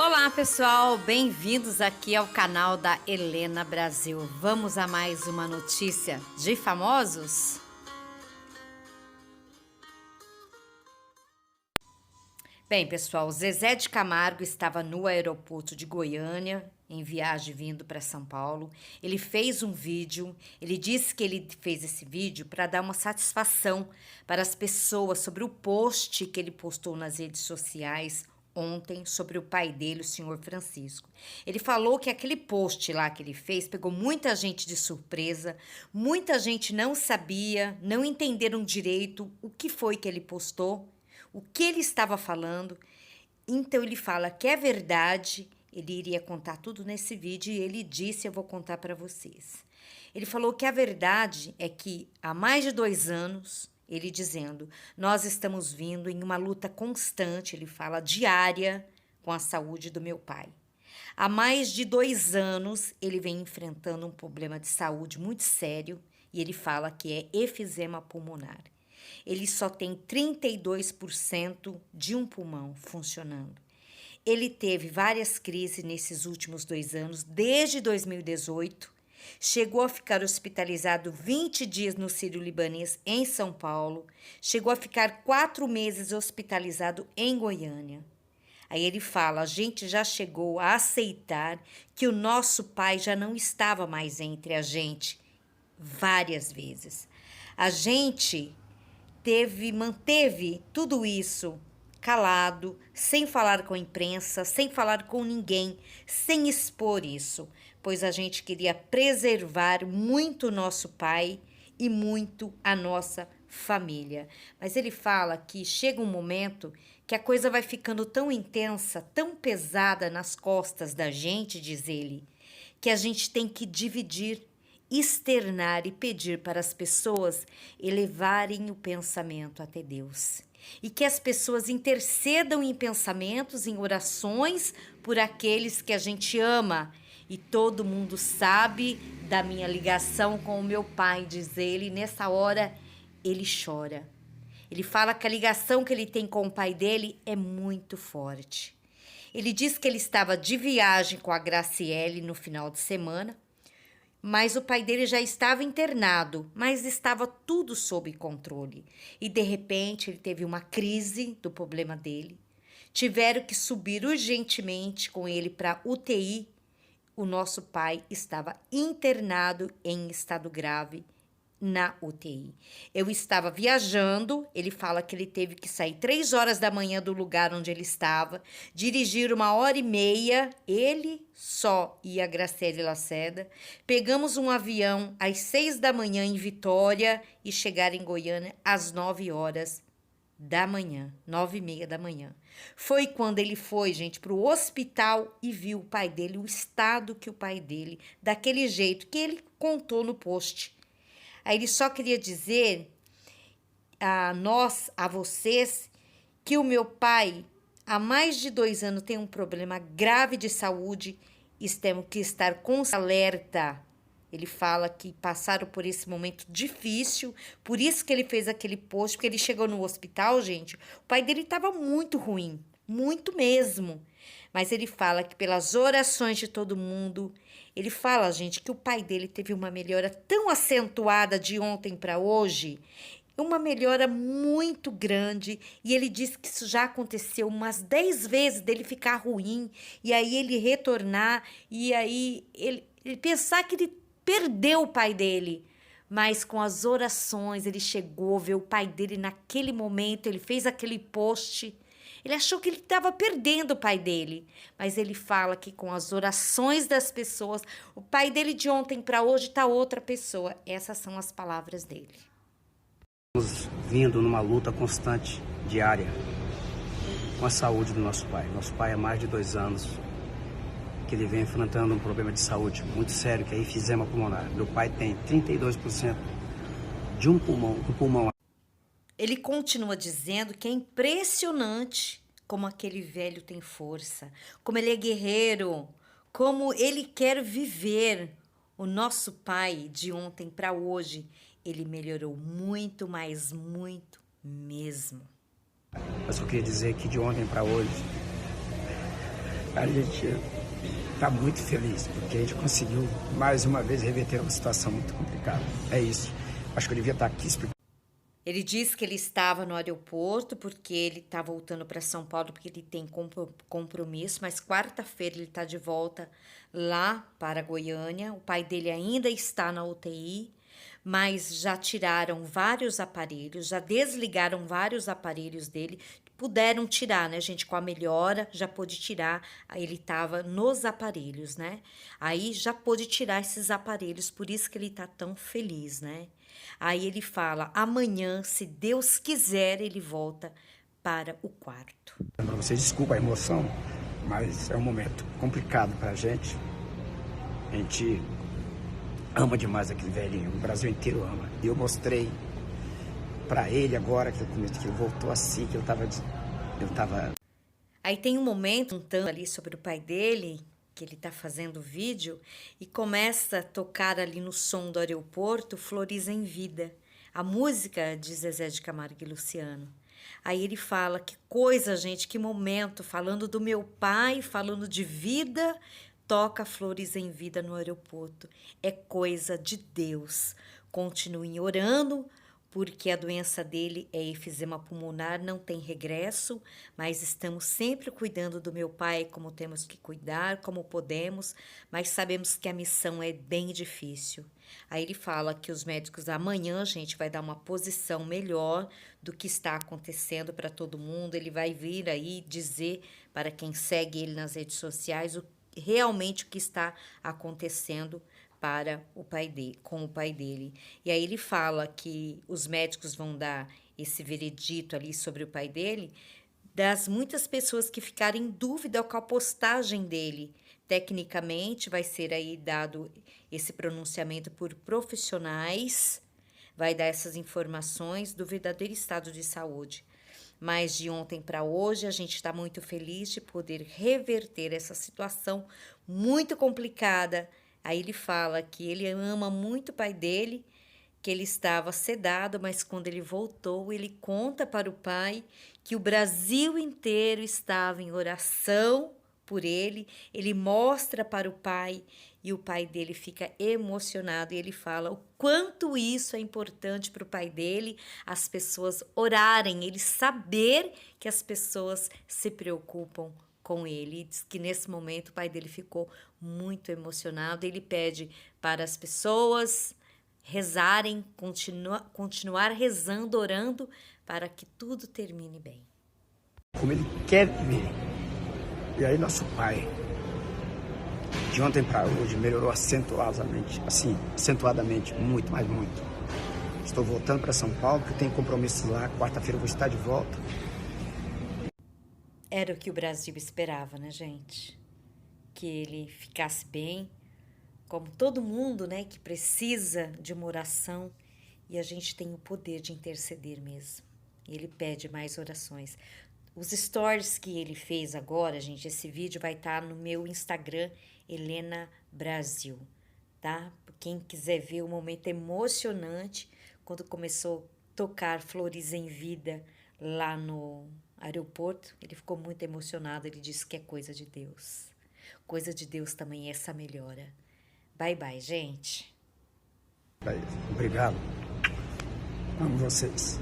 Olá pessoal, bem-vindos aqui ao canal da Helena Brasil. Vamos a mais uma notícia de famosos? Bem pessoal, Zezé de Camargo estava no aeroporto de Goiânia, em viagem vindo para São Paulo. Ele fez um vídeo, ele disse que ele fez esse vídeo para dar uma satisfação para as pessoas sobre o post que ele postou nas redes sociais ontem sobre o pai dele, o senhor Francisco. Ele falou que aquele post lá que ele fez pegou muita gente de surpresa, muita gente não sabia, não entenderam direito o que foi que ele postou, o que ele estava falando. Então ele fala que é verdade, ele iria contar tudo nesse vídeo e ele disse, eu vou contar para vocês. Ele falou que a verdade é que há mais de 2 anos, ele dizendo, nós estamos vindo em uma luta constante, ele fala, diária, com a saúde do meu pai. Há mais de 2 anos, ele vem enfrentando um problema de saúde muito sério e ele fala que é efizema pulmonar. Ele só tem 32% de um pulmão funcionando. Ele teve várias crises nesses últimos 2 anos, desde 2018, chegou a ficar hospitalizado 20 dias no Sírio-Libanês, em São Paulo. Chegou a ficar 4 meses hospitalizado em Goiânia. Aí ele fala, a gente já chegou a aceitar que o nosso pai já não estava mais entre a gente várias vezes. A gente manteve tudo isso calado, sem falar com a imprensa, sem falar com ninguém, sem expor isso, pois a gente queria preservar muito o nosso pai e muito a nossa família. Mas ele fala que chega um momento que a coisa vai ficando tão intensa, tão pesada nas costas da gente, diz ele, que a gente tem que dividir, externar e pedir para as pessoas elevarem o pensamento até Deus. E que as pessoas intercedam em pensamentos, em orações por aqueles que a gente ama. E todo mundo sabe da minha ligação com o meu pai, diz ele, e nessa hora ele chora. Ele fala que a ligação que ele tem com o pai dele é muito forte. Ele diz que ele estava de viagem com a Graciele no final de semana, mas o pai dele já estava internado, mas estava tudo sob controle. E de repente ele teve uma crise do problema dele. Tiveram que subir urgentemente com ele para UTI. O nosso pai estava internado em estado grave na UTI. Eu estava viajando, ele fala que ele teve que sair 3 horas da manhã do lugar onde ele estava, dirigir 1h30, ele só e a Graciele Lacerda. Pegamos um avião às 6 da manhã em Vitória e chegar em Goiânia às 9 horas da manhã, 9h30 da manhã. Foi quando ele foi, gente, para o hospital e viu o pai dele, o estado que o pai dele, daquele jeito que ele contou no post. Aí ele só queria dizer a vocês, que o meu pai, há mais de 2 anos, tem um problema grave de saúde e temos que estar com alerta. Ele fala que passaram por esse momento difícil, por isso que ele fez aquele post, porque ele chegou no hospital, gente, o pai dele estava muito ruim, muito mesmo. Mas ele fala que pelas orações de todo mundo, ele fala, gente, que o pai dele teve uma melhora tão acentuada de ontem para hoje, uma melhora muito grande, e ele disse que isso já aconteceu umas 10 vezes dele ficar ruim, e aí ele retornar, e aí ele pensar que ele perdeu o pai dele. Mas com as orações, ele chegou a ver o pai dele naquele momento, ele fez aquele post. Ele achou que ele estava perdendo o pai dele, mas ele fala que com as orações das pessoas, o pai dele de ontem para hoje está outra pessoa. Essas são as palavras dele. Estamos vindo numa luta constante, diária, com a saúde do nosso pai. Nosso pai há mais de 2 anos que ele vem enfrentando um problema de saúde muito sério, que é efizema pulmonar. Meu pai tem 32% de um pulmão. Ele continua dizendo que é impressionante como aquele velho tem força, como ele é guerreiro, como ele quer viver. O nosso pai, de ontem para hoje, ele melhorou muito, mas muito mesmo. Mas eu queria dizer que de ontem para hoje, A gente está muito feliz, porque a gente conseguiu, mais uma vez, reverter uma situação muito complicada. É isso. Acho que eu devia estar aqui explicando. Ele diz que ele estava no aeroporto porque ele está voltando para São Paulo porque ele tem compromisso, mas quarta-feira ele está de volta lá para Goiânia. O pai dele ainda está na UTI, mas já tiraram vários aparelhos, já desligaram vários aparelhos dele. Puderam tirar, né, gente? Com a melhora, já pôde tirar. Aí ele estava nos aparelhos, né? Aí já pôde tirar esses aparelhos, por isso que ele está tão feliz, né? Aí ele fala, amanhã, se Deus quiser, ele volta para o quarto. Para vocês, desculpa a emoção, mas é um momento complicado para a gente. A gente ama demais aquele velhinho, o Brasil inteiro ama. E eu mostrei para ele agora, que ele voltou assim, que ele tava... Aí tem um momento, ali sobre o pai dele, que ele tá fazendo o vídeo, e começa a tocar ali no som do aeroporto, Flores em Vida, a música de Zezé de Camargo e Luciano. Aí ele fala, que coisa, gente, que momento, falando do meu pai, falando de vida, toca Flores em Vida no aeroporto. É coisa de Deus. Continuem orando, porque a doença dele é efizema pulmonar, não tem regresso, mas estamos sempre cuidando do meu pai como temos que cuidar, como podemos, mas sabemos que a missão é bem difícil. Aí ele fala que os médicos amanhã, gente, vai dar uma posição melhor do que está acontecendo para todo mundo, ele vai vir aí dizer para quem segue ele nas redes sociais realmente o que está acontecendo para o pai dele, com o pai dele. E aí ele fala que os médicos vão dar esse veredito ali sobre o pai dele, das muitas pessoas que ficarem em dúvida com a postagem dele. Tecnicamente vai ser aí dado esse pronunciamento por profissionais, vai dar essas informações do verdadeiro estado de saúde. Mas de ontem para hoje a gente está muito feliz de poder reverter essa situação muito complicada. Aí ele fala que ele ama muito o pai dele, que ele estava sedado, mas quando ele voltou, ele conta para o pai que o Brasil inteiro estava em oração por ele. Ele mostra para o pai e o pai dele fica emocionado e ele fala o quanto isso é importante para o pai dele, as pessoas orarem, ele saber que as pessoas se preocupam com ele. Diz que nesse momento o pai dele ficou muito emocionado. Ele pede para as pessoas rezarem, continuar rezando, orando, para que tudo termine bem. Como ele quer ver. E aí nosso pai, de ontem para hoje, melhorou acentuadamente, muito, mas muito. Estou voltando para São Paulo, porque eu tenho compromissos lá. Quarta-feira eu vou estar de volta. Era o que o Brasil esperava, né, gente? Que ele ficasse bem, como todo mundo, né, que precisa de uma oração, e a gente tem o poder de interceder mesmo. Ele pede mais orações. Os stories que ele fez agora, gente, esse vídeo vai estar no meu Instagram, Helena Brasil, tá? Quem quiser ver o momento emocionante, quando começou a tocar Flores em Vida lá no aeroporto, ele ficou muito emocionado, ele disse que é coisa de Deus. Coisa de Deus também é essa melhora. Bye, bye, gente. Obrigado. Amo vocês.